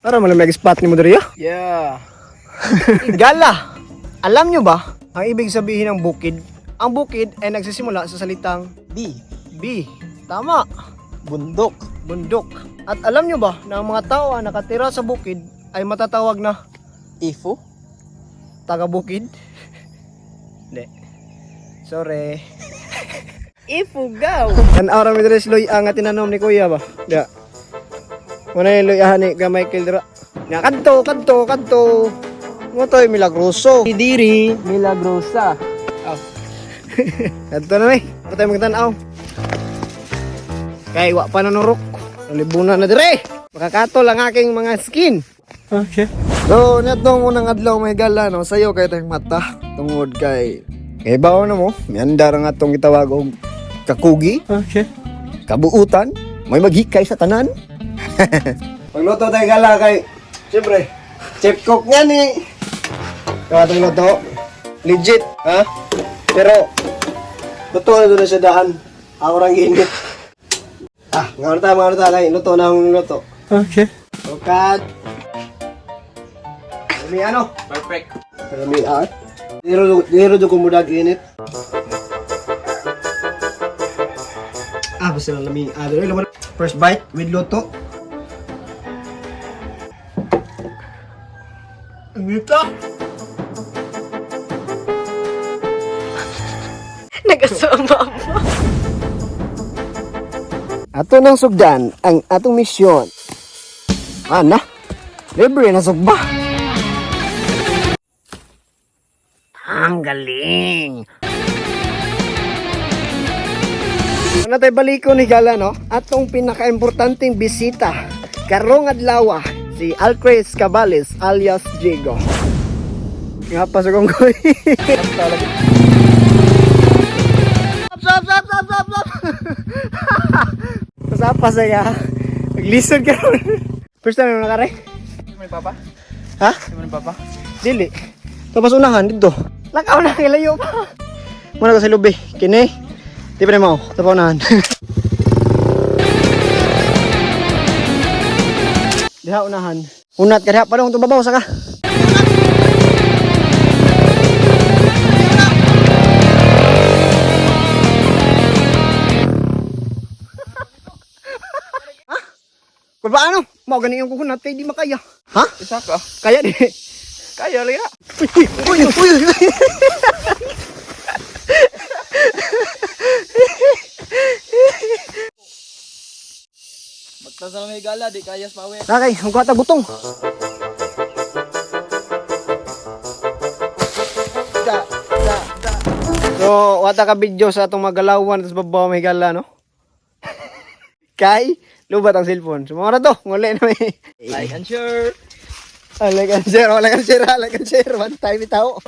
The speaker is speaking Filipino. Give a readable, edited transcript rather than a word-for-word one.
Para malamig spot ni mo diri. Yeah. Gala. Alam nyo ba ang ibig sabihin ng bukid? Ang bukid ay nagsisimula sa salitang B. B. Tama. Bundok. Bundok. At alam nyo ba na ang mga tao na nakatira sa bukid ay matatawag na Ifo. taga-bukid? Hindi. Sorry. Ifugaw. Tanaw ra mi diri loy ang tinanom ni kuya ba? Ya. Muna yung loyahan ni ka Michael dira. Nga kadto. Mo toy milagroso. Diri Milagrosa. Kadto na ni. Patay magtan-aw. Kay wa pa nanurok. Libunan na dire. Makakatol ang aking mga skin. Okay. So, netong unang adlaw may gala no sayo kay tayong mata tungod kay bawo na mo, miandar nga atong gitawag og kakugi, Okay. kabuutan, may maghikay sa tanan. Pagluto tayo gala kay, siyempre, chef cook nga ni. Kaya tayo luto, legit, ha? Pero, luto na doon sa daan, ako rang init. Nga tayo, kay luto na akong luto. Okay. Okat. May ano? Perfect. Pero may Diro do kumudag init. Basta lang lamig. First bite with luto. Ang nita. Nag-asama mo. Ato nang sugdan ang atong misyon. Ana? Libre na sugba. Ang galing. Ano tayo baliko ni Gala, no? Atong pinaka-importanting bisita. Karong adlaw, si Alcres Cabales alias Diego. Nga pa sa konggoy. Stop! Masapa saya. Nag-listen ka ron. First time mo nakare? May papa? Ha? May papa? Dili. Tapos unahan dito. Lakaw na kilayo pa. Muna ka sa lubi. Kini. Di pa rin mo. Tapos unahan. Diha unahan. Unat ka diha. Paano kung babaw sa ka? Ha? Kung paano? Mau ganun yung kukunat kay di makaya. Ha? Isa ka. Kaya di. Kaya liya. Uy! Magtasa may gala, di kayas pawe. Nakay, ang kuha butong. So, wata ka video sa atong magalawan sa babaw may gala, no? Kay, lubat ang cellphone. So, mga na to, nguli na may. Like and share. Like and share. One time itaw.